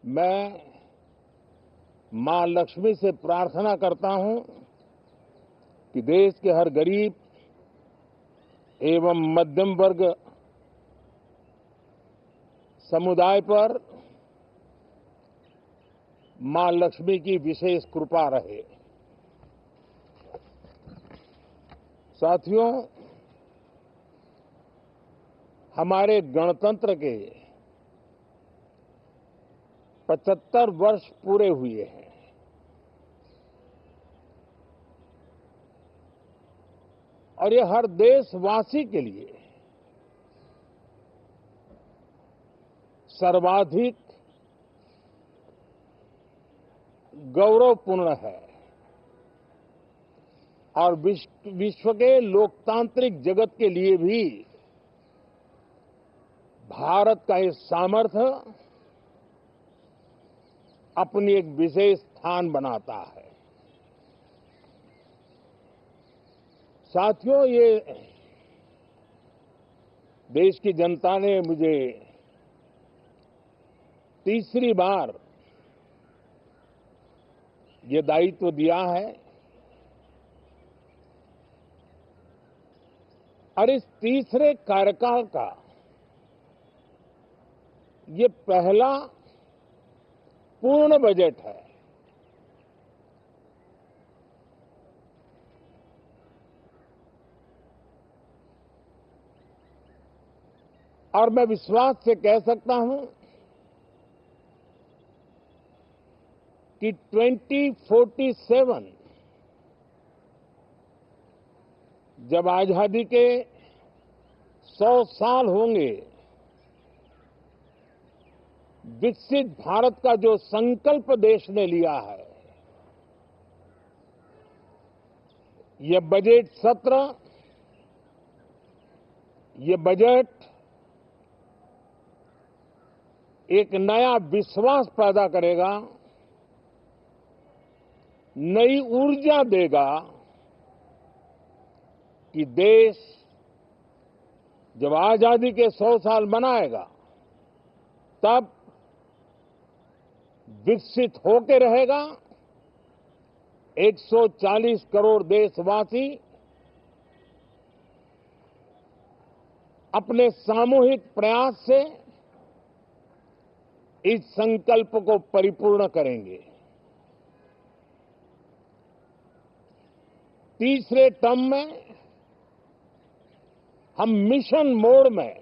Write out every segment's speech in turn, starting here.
मैं मां लक्ष्मी से प्रार्थना करता हूं कि देश के हर गरीब एवं मध्यम वर्ग समुदाय पर मां लक्ष्मी की विशेष कृपा रहे। साथियों, हमारे गणतंत्र के 75 वर्ष पूरे हुए हैं। और ये हर देशवासी के लिए सर्वाधिक गौरवपूर्ण है और विश्व के लोकतांत्रिक जगत के लिए भी भारत का ये सामर्थ्य अपनी एक विशेष स्थान बनाता है। साथियों, ये देश की जनता ने मुझे तीसरी बार ये दायित्व दिया है और इस तीसरे कार्यकाल का ये पहला पूर्ण बजट है। और मैं विश्वास से कह सकता हूं कि 2047 जब आजादी के 100 साल होंगे, विकसित भारत का जो संकल्प देश ने लिया है, ये बजट सत्र, ये बजट एक नया विश्वास पैदा करेगा, नई ऊर्जा देगा कि देश जब आजादी के 100 साल मनाएगा तब विकसित होकर रहेगा। 140 करोड़ देशवासी अपने सामूहिक प्रयास से इस संकल्प को परिपूर्ण करेंगे। तीसरे टर्म में हम मिशन मोड में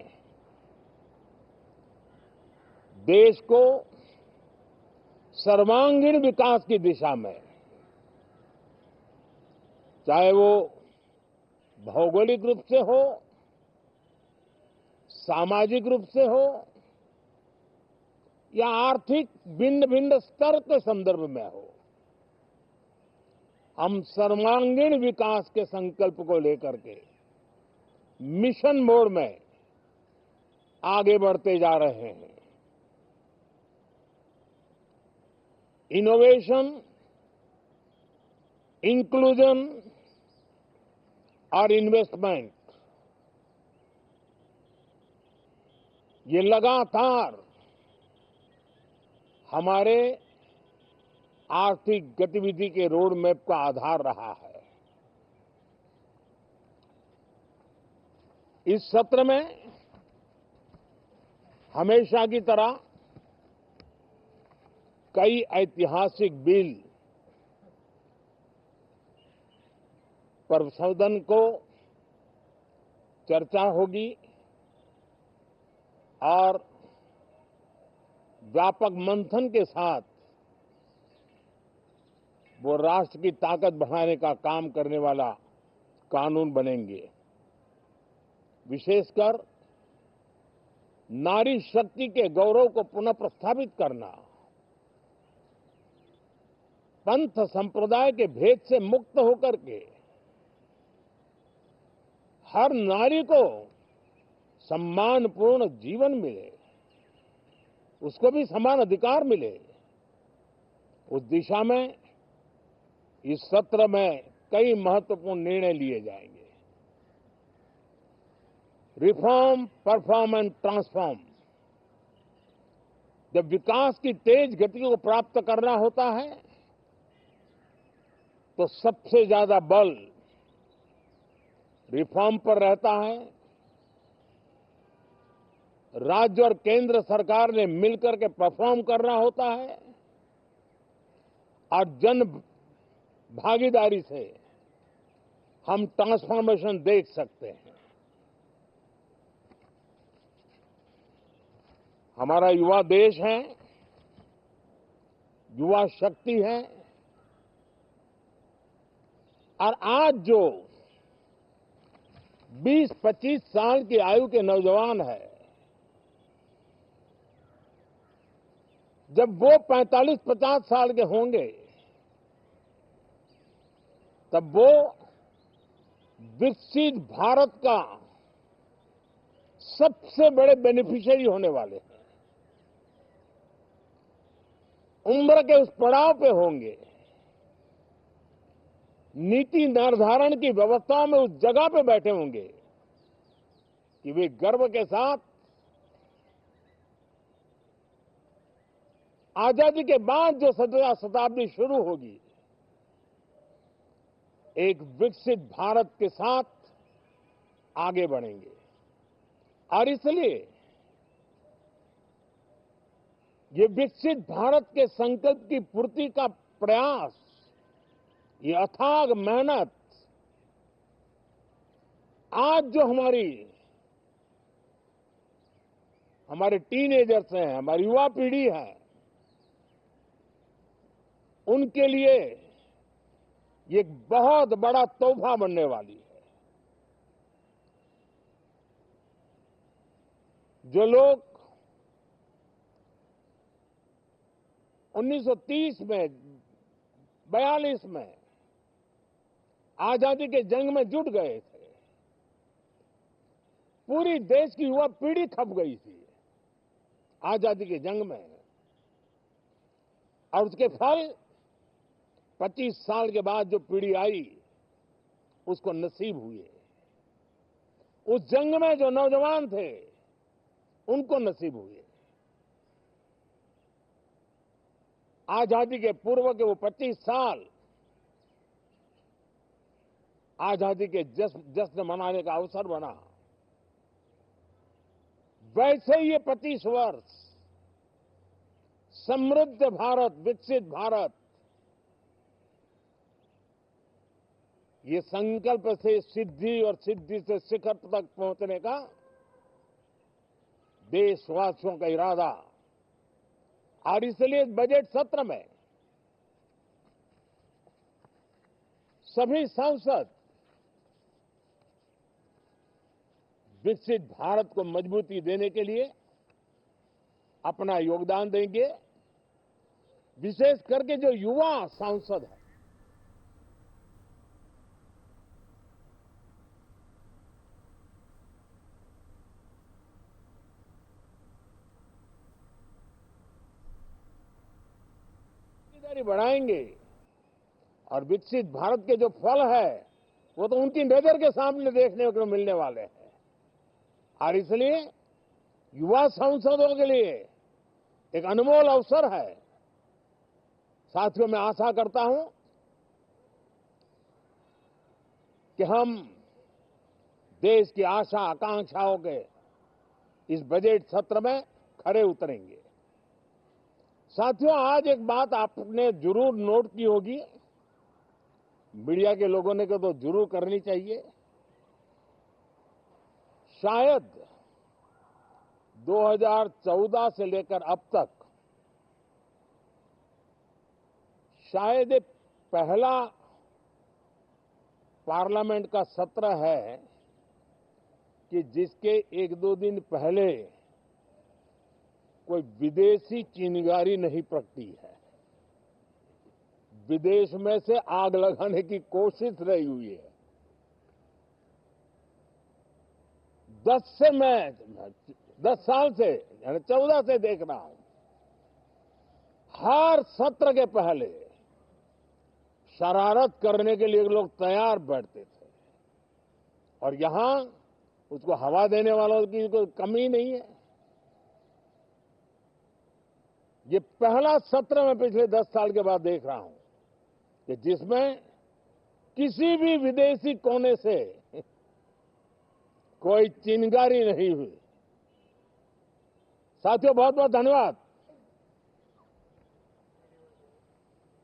देश को सर्वांगीण विकास की दिशा में, चाहे वो भौगोलिक रूप से हो, सामाजिक रूप से हो या आर्थिक भिन्न भिन्न स्तर के संदर्भ में हो, हम सर्वांगीण विकास के संकल्प को लेकर के मिशन मोड में आगे बढ़ते जा रहे हैं। इनोवेशन, इंक्लूजन और इन्वेस्टमेंट, ये लगातार हमारे आर्थिक गतिविधि के रोड मैप का आधार रहा है। इस सत्र में हमेशा की तरह कई ऐतिहासिक बिल पर सदन को चर्चा होगी और व्यापक मंथन के साथ वो राष्ट्र की ताकत बढ़ाने का काम करने वाला कानून बनेंगे। विशेषकर नारी शक्ति के गौरव को पुनः प्रस्थापित करना, पंथ संप्रदाय के भेद से मुक्त होकर के हर नारी को सम्मानपूर्ण जीवन मिले, उसको भी समान अधिकार मिले, उस दिशा में इस सत्र में कई महत्वपूर्ण निर्णय लिए जाएंगे। रिफॉर्म, परफॉर्म एंड ट्रांसफॉर्म, जब विकास की तेज गति को प्राप्त करना होता है तो सबसे ज्यादा बल रिफॉर्म पर रहता है। राज्य और केंद्र सरकार ने मिलकर के परफॉर्म करना होता है और जन भागीदारी से हम ट्रांसफॉर्मेशन देख सकते हैं। हमारा युवा देश है, युवा शक्ति है और आज जो 20-25 साल की आयु के नौजवान है, जब वो 45-50 साल के होंगे तब वो विकसित भारत का सबसे बड़े बेनिफिशियरी होने वाले हैं। उम्र के उस पड़ाव पे होंगे, नीति निर्धारण की व्यवस्थाओं में उस जगह पे बैठे होंगे कि वे गर्व के साथ आजादी के बाद जो 17वीं शताब्दी शुरू होगी, एक विकसित भारत के साथ आगे बढ़ेंगे। और इसलिए ये विकसित भारत के संकल्प की पूर्ति का प्रयास, ये अथाग मेहनत आज जो हमारे टीनेजर्स हैं, हमारी युवा पीढ़ी है, उनके लिए ये एक बहुत बड़ा तोहफा बनने वाली है। जो लोग 1930 में, 42 में आजादी के जंग में जुट गए थे, पूरी देश की युवा पीढ़ी खप गई थी आजादी के जंग में, और उसके फल 25 साल के बाद जो पीढ़ी आई उसको नसीब हुए। उस जंग में जो नौजवान थे उनको नसीब हुए। आजादी के पूर्व के वो 25 साल आजादी के जश्न मनाने का अवसर बना। वैसे ही ये 25 वर्ष समृद्ध भारत, विकसित भारत, ये संकल्प से सिद्धि और सिद्धि से शिखर तक पहुंचने का देशवासियों का इरादा। और इसलिए इस बजट सत्र में सभी सांसद विकसित भारत को मजबूती देने के लिए अपना योगदान देंगे। विशेष करके जो युवा सांसद हैं, भागीदारी बढ़ाएंगे और विकसित भारत के जो फल है वो तो उनकी नजर के सामने देखने को मिलने वाले हैं। और इसलिए युवा सांसदों के लिए एक अनमोल अवसर है। साथियों, मैं आशा करता हूं कि हम देश की आशा आकांक्षाओं के इस बजट सत्र में खरे उतरेंगे। साथियों, आज एक बात आपने जरूर नोट की होगी, मीडिया के लोगों ने तो जरूर करनी चाहिए। शायद 2014 से लेकर अब तक शायद ये पहला पार्लियामेंट का सत्र है कि जिसके 1-2 दिन पहले कोई विदेशी चिंगारी नहीं प्रगटी है, विदेश में से आग लगाने की कोशिश रही हुई है। 10 साल से यानी 14 से देख रहा हूं, हर सत्र के पहले शरारत करने के लिए लोग तैयार बैठते थे और यहां उसको हवा देने वालों की कोई कमी नहीं है। ये पहला सत्र मैं पिछले 10 साल के बाद देख रहा हूं कि जिसमें किसी भी विदेशी कोने से कोई चिंगारी नहीं हुई। साथियों, बहुत बहुत धन्यवाद।